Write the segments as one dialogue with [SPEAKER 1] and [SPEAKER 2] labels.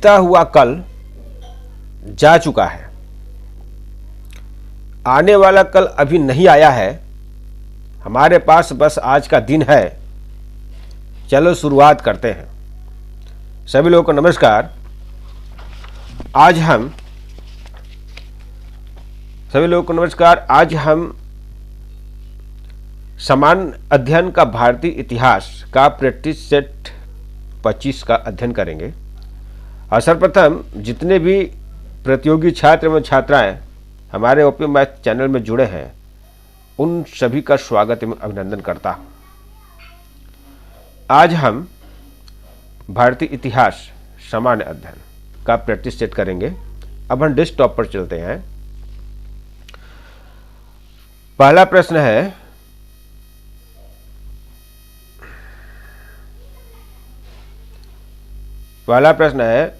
[SPEAKER 1] बीता हुआ कल जा चुका है, आने वाला कल अभी नहीं आया है, हमारे पास बस आज का दिन है। चलो शुरुआत करते हैं। सभी लोगों को नमस्कार। आज हम सामान्य अध्ययन का भारतीय इतिहास का प्रैक्टिस सेट 25 का अध्ययन करेंगे। और सर्वप्रथम जितने भी प्रतियोगी छात्र एवं छात्राएं हमारे ओपी मैथ चैनल में जुड़े हैं, उन सभी का स्वागत एवं अभिनंदन करता हूं। आज हम भारतीय इतिहास सामान्य अध्ययन का प्रैक्टिस सेट करेंगे। अब हम डेस्कटॉप पर चलते हैं। पहला प्रश्न है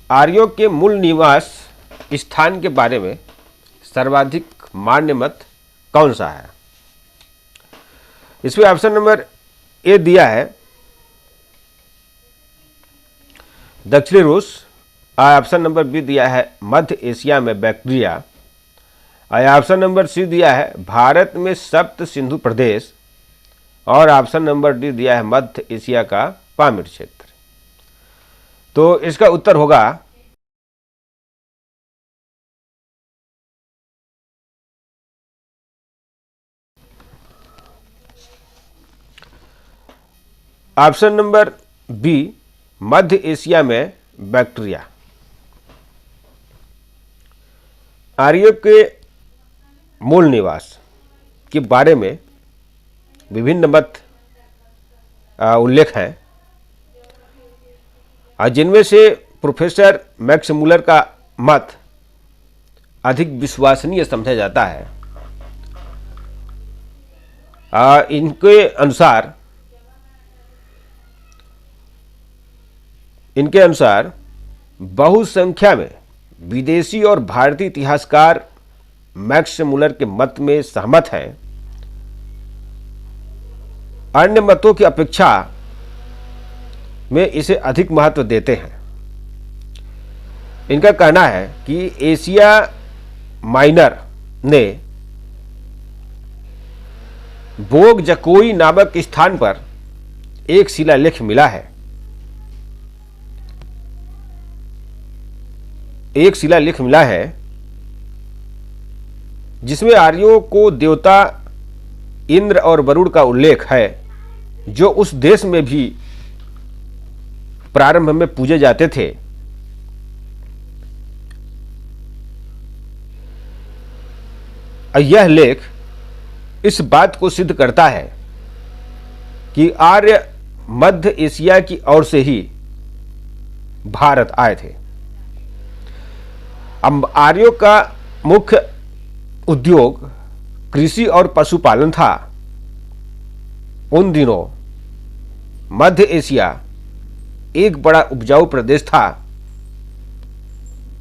[SPEAKER 1] आर्यों के मूल निवास स्थान के बारे में सर्वाधिक मान्य मत कौन सा है? इसमें ऑप्शन नंबर ए दिया है दक्षिणी रूस, और ऑप्शन नंबर बी दिया है मध्य एशिया में बैक्ट्रिया, और ऑप्शन नंबर सी दिया है भारत में सप्त सिंधु प्रदेश, और ऑप्शन नंबर डी दिया है मध्य एशिया का पामीर क्षेत्र। तो इसका उत्तर होगा ऑप्शन नंबर बी मध्य एशिया में बैक्ट्रिया। आर्यों के मूल निवास के बारे में विभिन्न मत उल्लेख हैं, और जिनमें से प्रोफेसर मैक्स मूलर का मत अधिक विश्वसनीय समझा जाता है। इनके अनुसार बहुसंख्या में विदेशी और भारतीय इतिहासकार मैक्स मूलर के मत में सहमत हैं। अन्य मतों की अपेक्षा में इसे अधिक महत्व देते हैं। इनका कहना है कि एशिया माइनर ने बोग जकोई नामक स्थान पर एक शिलालेख मिला है। जिसमें आर्यों को देवता इंद्र और वरुण का उल्लेख है, जो उस देश में भी प्रारंभ में पूजे जाते थे। यह लेख इस बात को सिद्ध करता है कि आर्य मध्य एशिया की ओर से ही भारत आए थे। अब आर्यों का मुख्य उद्योग कृषि और पशुपालन था। उन दिनों मध्य एशिया एक बड़ा उपजाऊ प्रदेश था,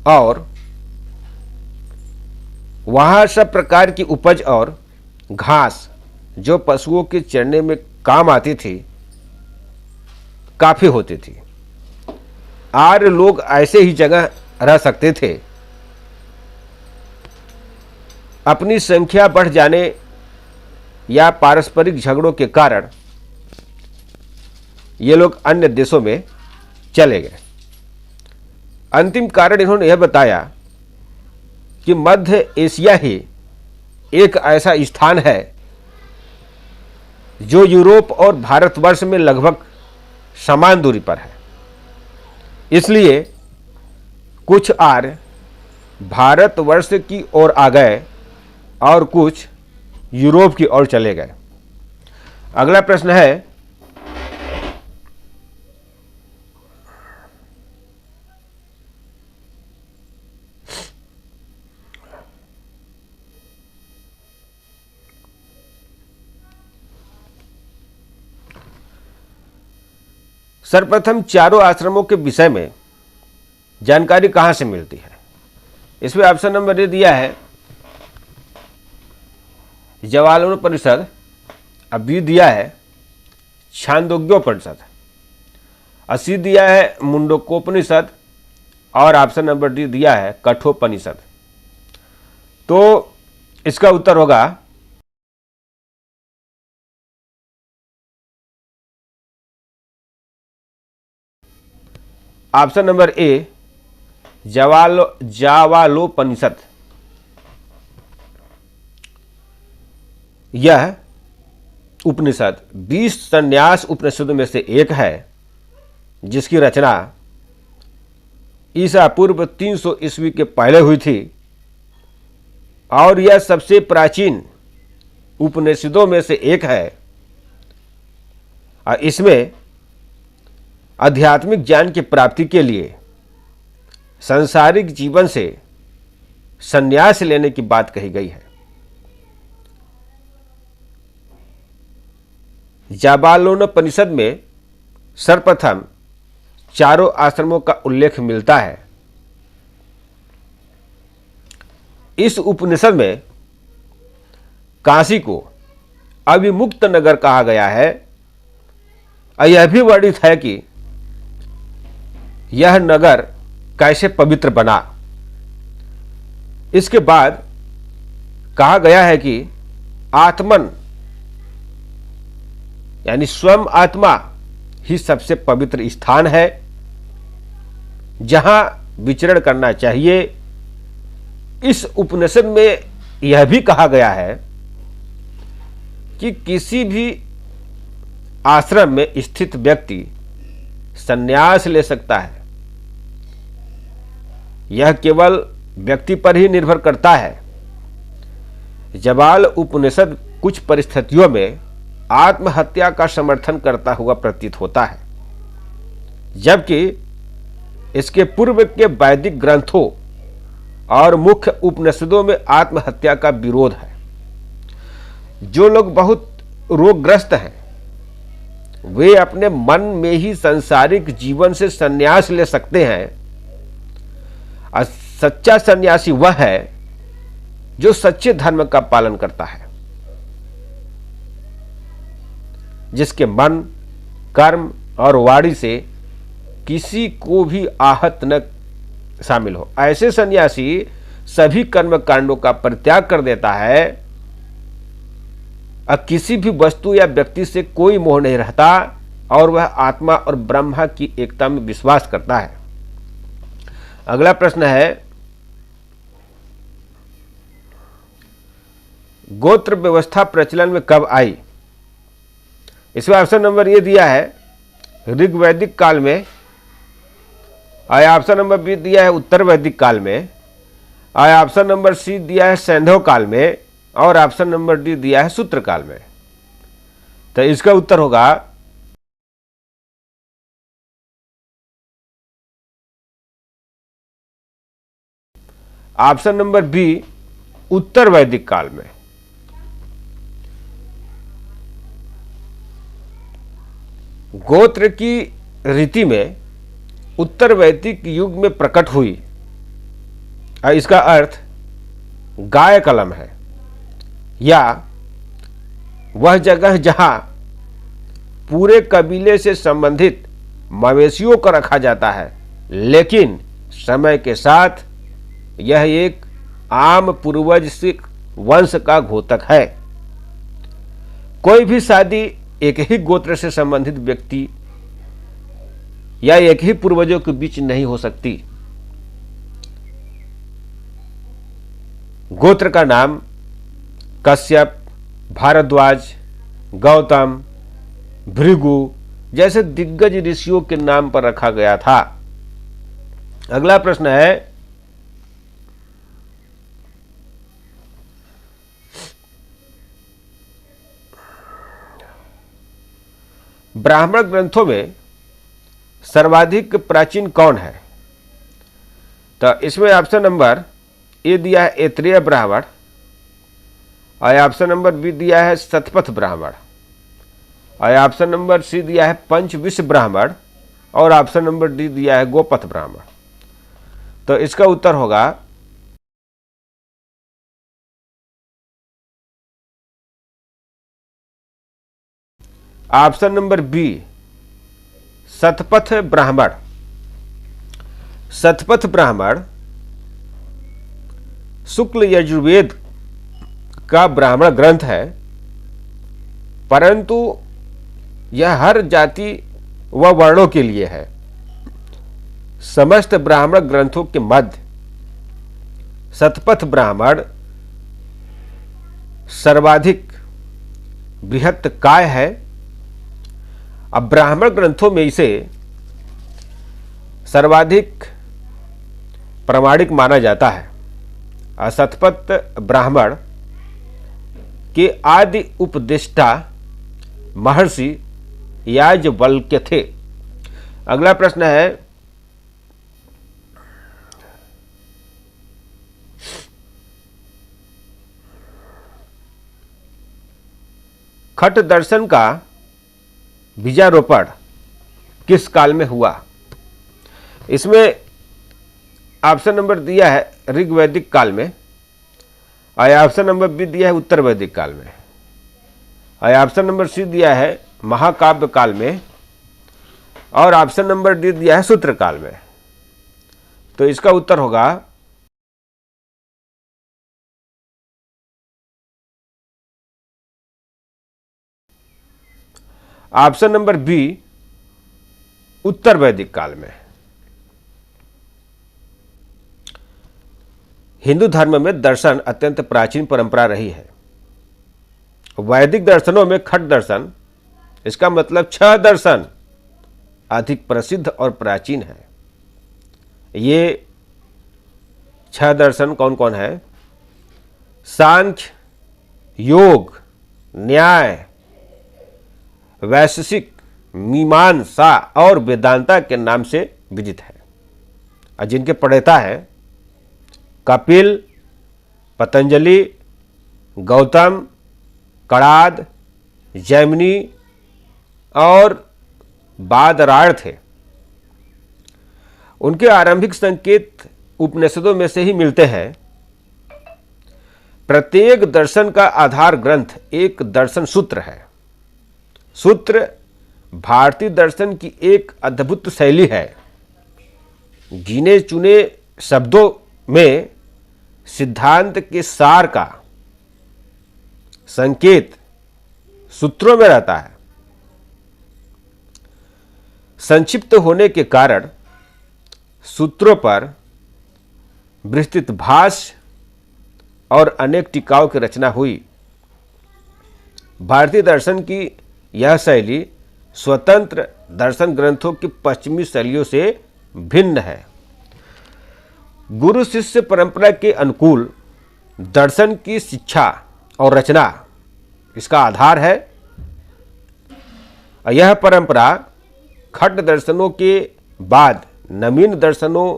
[SPEAKER 1] और वहां सब प्रकार की उपज और घास जो पशुओं के चरने में काम आती थी, काफी होती थी। आर्य लोग ऐसे ही जगह रह सकते थे। अपनी संख्या बढ़ जाने या पारस्परिक झगड़ों के कारण ये लोग अन्य देशों में चले गए। अंतिम कारण इन्होंने यह बताया कि मध्य एशिया ही एक ऐसा स्थान है जो यूरोप और भारतवर्ष में लगभग समान दूरी पर है। इसलिए कुछ आर्य भारतवर्ष की ओर आ गए और कुछ यूरोप की ओर चले गए। अगला प्रश्न है सर्वप्रथम चारों आश्रमों के विषय में जानकारी कहां से मिलती है? इसमें ऑप्शन नंबर ए दिया है जवालोपनिषद, अब बी दिया है छांदोग्योपनिषद, और सी दिया है मुंडकोपनिषद और ऑप्शन नंबर डी दिया है कठोपनिषद। तो इसका उत्तर होगा ऑप्शन नंबर ए जावालोपनिषद। यह उपनिषद 20 संन्यास उपनिषदों में से एक है, जिसकी रचना ईसा पूर्व 300 ईस्वी के पहले हुई थी और यह सबसे प्राचीन उपनिषदों में से एक है। और इसमें आध्यात्मिक ज्ञान की प्राप्ति के लिए सांसारिक जीवन से संन्यास लेने की बात कही गई है। जाबालोपनिषद में सर्वप्रथम चारों आश्रमों का उल्लेख मिलता है। इस उपनिषद में काशी को अविमुक्त नगर कहा गया है और यह भी वर्णित है कि यह नगर कैसे पवित्र बना। इसके बाद कहा गया है कि आत्मन यानी स्वयं आत्मा ही सबसे पवित्र स्थान है जहां विचरण करना चाहिए। इस उपनिषद में यह भी कहा गया है कि किसी भी आश्रम में स्थित व्यक्ति संन्यास ले सकता है। यह केवल व्यक्ति पर ही निर्भर करता है। जाबाल उपनिषद कुछ परिस्थितियों में आत्महत्या का समर्थन करता हुआ प्रतीत होता है, जबकि इसके पूर्व के वैदिक ग्रंथों और मुख्य उपनिषदों में आत्महत्या का विरोध है। जो लोग बहुत रोगग्रस्त हैं वे अपने मन में ही सांसारिक जीवन से संन्यास ले सकते हैं और सच्चा सन्यासी वह है जो सच्चे धर्म का पालन करता है, जिसके मन, कर्म और वाणी से किसी को भी आहत न शामिल हो। ऐसे सन्यासी सभी कर्म कांडों का परित्याग कर देता है और किसी भी वस्तु या व्यक्ति से कोई मोह नहीं रहता और वह आत्मा और ब्रह्मा की एकता में विश्वास करता है। अगला प्रश्न है, गोत्र व्यवस्था प्रचलन में कब आई? इसमें ऑप्शन नंबर ए दिया है ऋग्वैदिक काल में, और ऑप्शन नंबर बी दिया है उत्तर वैदिक काल में, और ऑप्शन नंबर सी दिया है सैंधव काल में, और ऑप्शन नंबर डी दिया है सूत्र काल में। तो इसका उत्तर होगा ऑप्शन नंबर बी उत्तर वैदिक काल में। गोत्र की रीति में उत्तर वैदिक युग में प्रकट हुई और इसका अर्थ गाय कलम है या वह जगह जहां पूरे कबीले से संबंधित मवेशियों को रखा जाता है, लेकिन समय के साथ यह एक आम पूर्वज सिख वंश का घोतक है। कोई भी शादी एक ही गोत्र से संबंधित व्यक्ति या एक ही पूर्वजों के बीच नहीं हो सकती। गोत्र का नाम कश्यप, भारद्वाज, गौतम, भृगु जैसे दिग्गज ऋषियों के नाम पर रखा गया था। अगला प्रश्न है, ब्राह्मण ग्रंथों में सर्वाधिक प्राचीन कौन है? तो इसमें ऑप्शन नंबर ए दिया है ऐत्रेय ब्राह्मण, और ऑप्शन नंबर बी दिया है शतपथ ब्राह्मण, और ऑप्शन नंबर सी दिया है पंचविंश ब्राह्मण, और ऑप्शन नंबर डी दिया है गोपथ ब्राह्मण। तो इसका उत्तर होगा option number B Shatapatha Brahmana. Shatapatha Brahmana शुक्ल यजुर्वेद का ब्राह्मण ग्रंथ है, परंतु यह हर जाति व वर्णों के लिए है। समस्त ब्राह्मण ग्रंथों के मध्य शतपथ ब्राह्मण सर्वाधिक बृहत काय है। अब ब्राह्मण ग्रंथों में इसे सर्वाधिक प्रामाणिक माना जाता है। शतपथ ब्राह्मण के आदि उपदेष्टा महर्षि याज्ञवल्क्य थे। अगला प्रश्न है, खट दर्शन का बीजारोपण किस काल में हुआ? इसमें ऑप्शन नंबर दिया है ऋग्वैदिक काल में, और ऑप्शन नंबर बी दिया है उत्तर वैदिक काल में, और ऑप्शन नंबर सी दिया है महाकाव्य काल में, और ऑप्शन नंबर डी दिया है सूत्र काल में। तो इसका उत्तर होगा ऑप्शन नंबर बी उत्तर वैदिक काल में। हिंदू धर्म में दर्शन अत्यंत प्राचीन परंपरा रही है। वैदिक दर्शनों में खट दर्शन, इसका मतलब 6 दर्शन अधिक प्रसिद्ध और प्राचीन है। ये 6 दर्शन कौन कौन है? सांख्य, योग, न्याय, वैशेषिक, मीमांसा और वेदांता के नाम से विदित है, और जिनके प्रणेता हैं कपिल, पतंजलि, गौतम, कणाद, जैमिनी और बादरायण थे। उनके आरंभिक संकेत उपनिषदों में से ही मिलते हैं। प्रत्येक दर्शन का आधार ग्रंथ एक दर्शन सूत्र है। सूत्र भारतीय दर्शन की एक अद्भुत शैली है। गिने चुने शब्दों में सिद्धांत के सार का संकेत सूत्रों में रहता है। संक्षिप्त होने के कारण सूत्रों पर विस्तृत भाष्य और अनेक टीकाओं की रचना हुई। भारतीय दर्शन की यह शैली स्वतंत्र दर्शन ग्रंथों की पश्चिमी शैलियों से भिन्न है। गुरु शिष्य परंपरा के अनुकूल दर्शन की शिक्षा और रचना इसका आधार है। यह परंपरा खट दर्शनों के बाद नवीन दर्शनों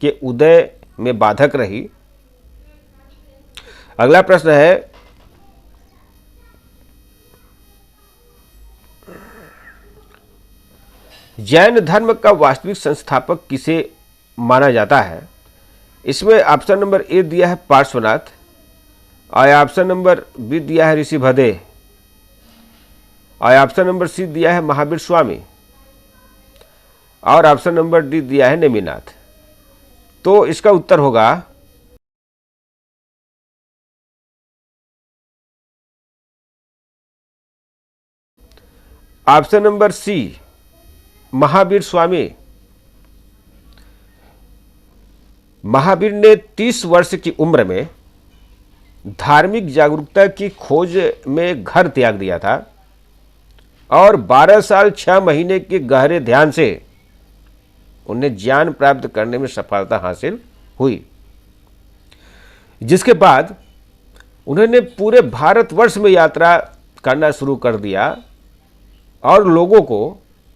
[SPEAKER 1] के उदय में बाधक रही। अगला प्रश्न है, जैन धर्म का वास्तविक संस्थापक किसे माना जाता है? इसमें ऑप्शन नंबर ए दिया है पार्श्वनाथ, और ऑप्शन नंबर बी दिया है ऋषि भदेह, और ऑप्शन नंबर सी दिया है महावीर स्वामी, और ऑप्शन नंबर डी दिया है नेमिनाथ। तो इसका उत्तर होगा ऑप्शन नंबर सी महावीर स्वामी। महावीर ने 30 वर्ष की उम्र में धार्मिक जागरूकता की खोज में घर त्याग दिया था, और 12 साल 6 महीने के गहरे ध्यान से उन्हें ज्ञान प्राप्त करने में सफलता हासिल हुई, जिसके बाद उन्होंने पूरे भारतवर्ष में यात्रा करना शुरू कर दिया और लोगों को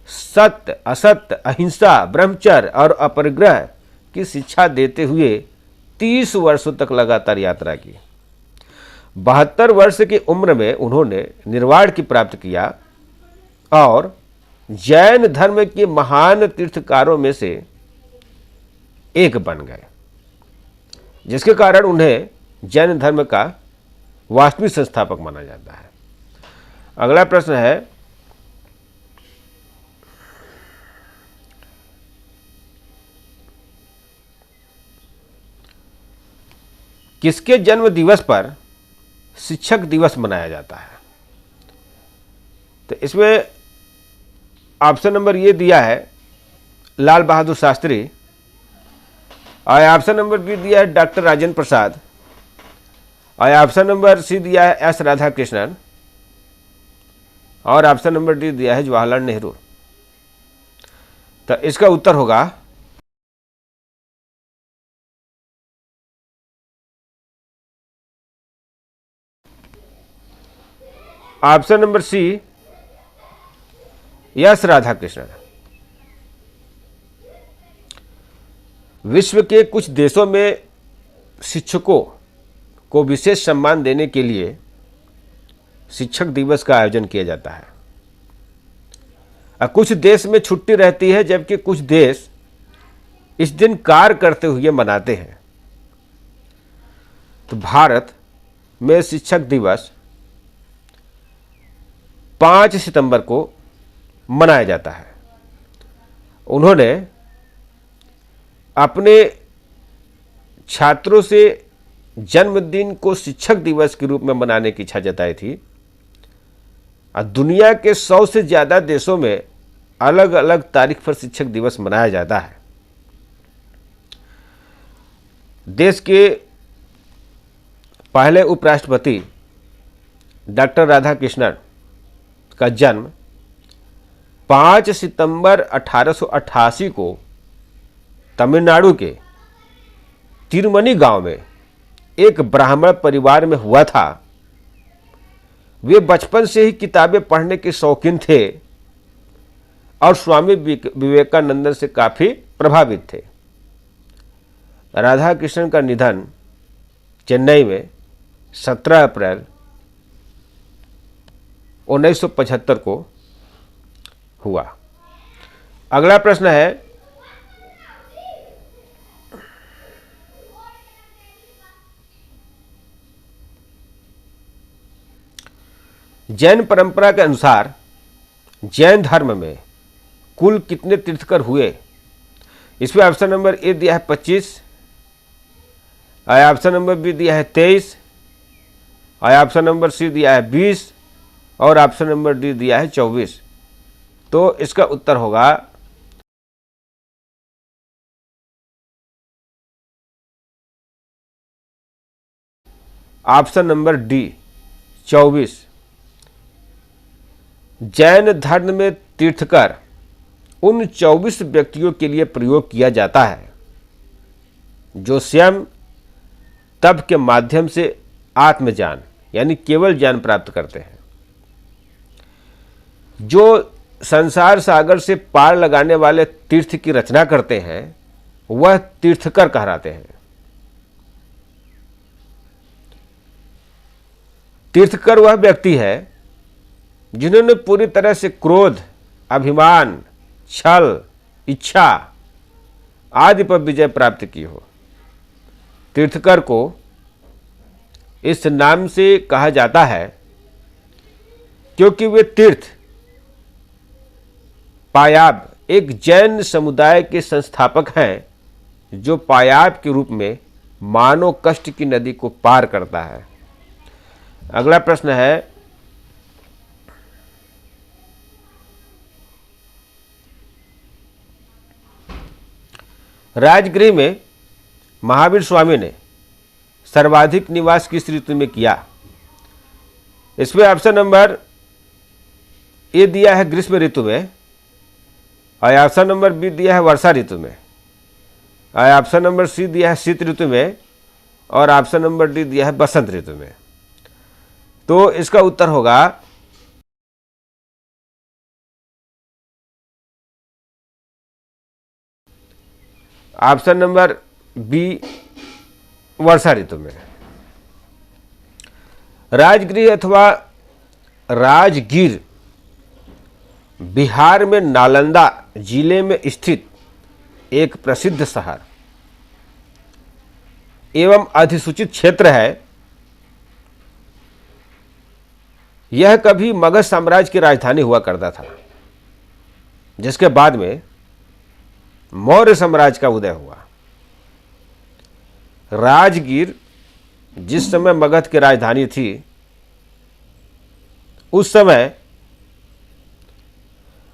[SPEAKER 1] सत्य, असत्य, अहिंसा, ब्रह्मचर्य और अपरिग्रह की शिक्षा देते हुए 30 वर्षों तक लगातार यात्रा की। 72 वर्ष की उम्र में उन्होंने निर्वाण की प्राप्त किया और जैन धर्म के महान तीर्थकारों में से एक बन गए, जिसके कारण उन्हें जैन धर्म का वास्तविक संस्थापक माना जाता है। अगला प्रश्न है, किसके जन्म दिवस पर शिक्षक दिवस मनाया जाता है? तो इसमें ऑप्शन नंबर ये दिया है लाल बहादुर शास्त्री, और ऑप्शन नंबर बी दिया है डॉक्टर राजेंद्र प्रसाद, और ऑप्शन नंबर सी दिया है एस राधाकृष्णन, और ऑप्शन नंबर डी दिया है जवाहरलाल नेहरू। तो इसका उत्तर होगा option number C S Radhakrishnan. विश्व के कुछ देशों में शिक्षकों को विशेष सम्मान देने के लिए शिक्षक दिवस का आयोजन किया जाता है। कुछ देश में छुट्टी रहती है, जबकि कुछ देश इस दिन कार्य करते हुए मनाते हैं। तो भारत में शिक्षक दिवस 5 सितंबर को मनाया जाता है। उन्होंने अपने छात्रों से जन्मदिन को शिक्षक दिवस के रूप में मनाने की इच्छा जताई थी। और दुनिया के 100 से ज़्यादा देशों में अलग अलग तारीख पर शिक्षक दिवस मनाया जाता है। देश के पहले उपराष्ट्रपति डॉक्टर राधाकृष्णन का जन्म 5 सितंबर 1888 को तमिलनाडु के तिरुमनी गांव में एक ब्राह्मण परिवार में हुआ था। वे बचपन से ही किताबें पढ़ने के शौकीन थे और स्वामी विवेकानंद से काफ़ी प्रभावित थे। राधा कृष्णन का निधन चेन्नई में 17 अप्रैल 1975 को हुआ। अगला प्रश्न है, जैन परंपरा के अनुसार जैन धर्म में कुल कितने तीर्थकर हुए? इसमें ऑप्शन नंबर ए दिया है 25, ऑप्शन नंबर बी दिया है 23, ऑप्शन नंबर सी दिया है 20, और ऑप्शन नंबर डी दिया है 24। तो इसका उत्तर होगा ऑप्शन नंबर डी 24। जैन धर्म में तीर्थकर उन 24 व्यक्तियों के लिए प्रयोग किया जाता है जो स्वयं तप के माध्यम से आत्मज्ञान यानी केवल ज्ञान प्राप्त करते हैं। जो संसार सागर से पार लगाने वाले तीर्थ की रचना करते हैं वह तीर्थकर कहलाते हैं। तीर्थकर वह व्यक्ति है जिन्होंने पूरी तरह से क्रोध, अभिमान, छल, इच्छा आदि पर विजय प्राप्त की हो। तीर्थकर को इस नाम से कहा जाता है क्योंकि वे तीर्थ पायाब एक जैन समुदाय के संस्थापक हैं जो पायाब के रूप में मानव कष्ट की नदी को पार करता है। अगला प्रश्न है, राजगृह में महावीर स्वामी ने सर्वाधिक निवास किस ऋतु में किया? इसमें ऑप्शन नंबर ए दिया है ग्रीष्म ऋतु में, और ऑप्शन नंबर बी दिया है वर्षा ऋतु में, और ऑप्शन नंबर सी दिया है शीत ऋतु में, और ऑप्शन नंबर डी दिया है बसंत ऋतु में। तो इसका उत्तर होगा ऑप्शन नंबर बी वर्षा ऋतु में। राजगृह अथवा राजगीर बिहार में नालंदा जिले में स्थित एक प्रसिद्ध शहर एवं अधिसूचित क्षेत्र है। यह कभी मगध साम्राज्य की राजधानी हुआ करता था, जिसके बाद में मौर्य साम्राज्य का उदय हुआ। राजगीर जिस समय मगध की राजधानी थी उस समय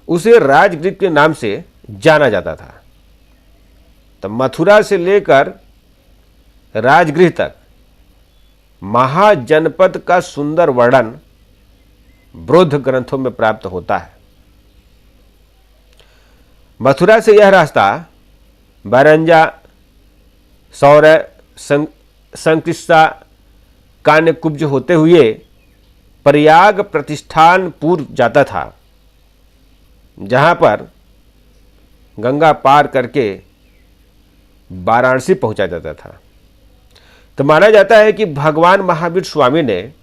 [SPEAKER 1] उसे राजगृह के नाम से जाना जाता था। तो मथुरा से लेकर राजगृह तक महाजनपद का सुंदर वर्णन बौद्ध ग्रंथों में प्राप्त होता है। मथुरा से यह रास्ता बारंजा, सौर, संकिस्सा, कान्यकुब्ज होते हुए प्रयाग प्रतिष्ठानपुर जाता था, जहां पर गंगा पार करके वाराणसी पहुंचा जाता था। तो माना जाता है कि भगवान महावीर स्वामी ने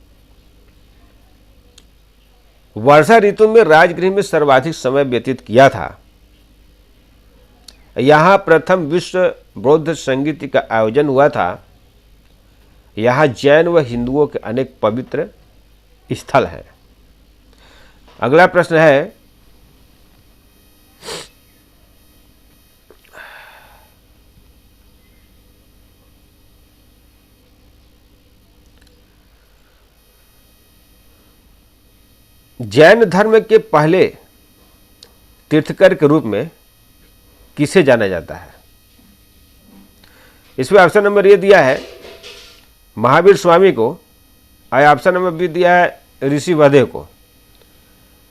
[SPEAKER 1] वर्षा ऋतु में राजगृह में सर्वाधिक समय व्यतीत किया था। यहाँ प्रथम विश्व बौद्ध संगीत का आयोजन हुआ था। यहाँ जैन व हिंदुओं के अनेक पवित्र स्थल हैं। अगला प्रश्न है, जैन धर्म के पहले तीर्थकर के रूप में किसे जाना जाता है? इसमें ऑप्शन नंबर ए दिया है महावीर स्वामी को, और ऑप्शन नंबर बी दिया है ऋषि वधे को,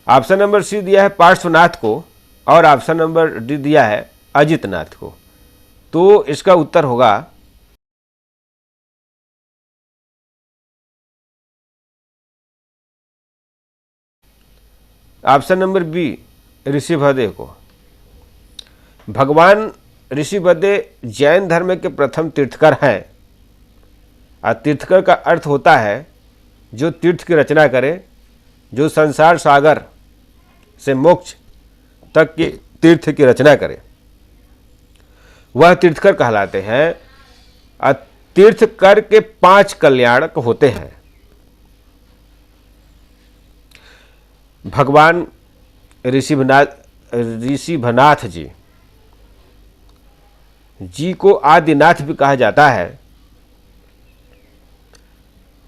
[SPEAKER 1] ऑप्शन नंबर सी दिया है पार्श्वनाथ को, और ऑप्शन नंबर डी दिया है अजितनाथ को। तो इसका उत्तर होगा ऑप्शन नंबर बी ऋषिवदे को। भगवान ऋषिवदे जैन धर्म के प्रथम तीर्थकर हैं, और तीर्थकर का अर्थ होता है जो तीर्थ की रचना करे, जो संसार सागर से मोक्ष तक के तीर्थ की रचना करे, वह तीर्थकर कहलाते हैं। और तीर्थकर के 5 कल्याणक होते हैं। भगवान ऋषिभनाथ जी को आदिनाथ भी कहा जाता है।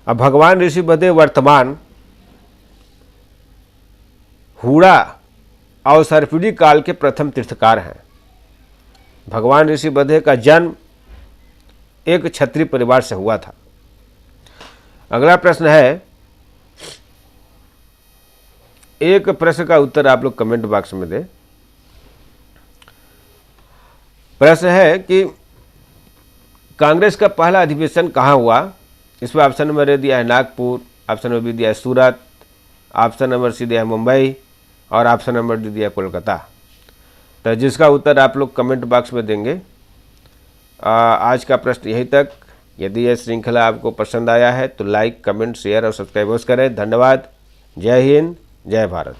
[SPEAKER 1] अब भगवान ऋषिवदे वर्तमान हुड़ा और सर्पिड़ी काल के प्रथम तीर्थकार हैं। भगवान ऋषिवदे का जन्म एक क्षत्रिय परिवार से हुआ था। अगला प्रश्न है, एक प्रश्न का उत्तर आप लोग कमेंट बॉक्स में दें। प्रश्न है कि कांग्रेस का पहला अधिवेशन कहाँ हुआ? इसमें ऑप्शन नंबर ए दिया है नागपुर, ऑप्शन नंबर बी दिया है सूरत, ऑप्शन नंबर सी दिया है मुंबई, और ऑप्शन नंबर डी दिया है कोलकाता। तो जिसका उत्तर आप लोग कमेंट बॉक्स में देंगे। आज का प्रश्न यहीं तक। यदि यह श्रृंखला आपको पसंद आया है तो लाइक, कमेंट, शेयर और सब्सक्राइब करें। धन्यवाद। जय हिंद, जय भारत।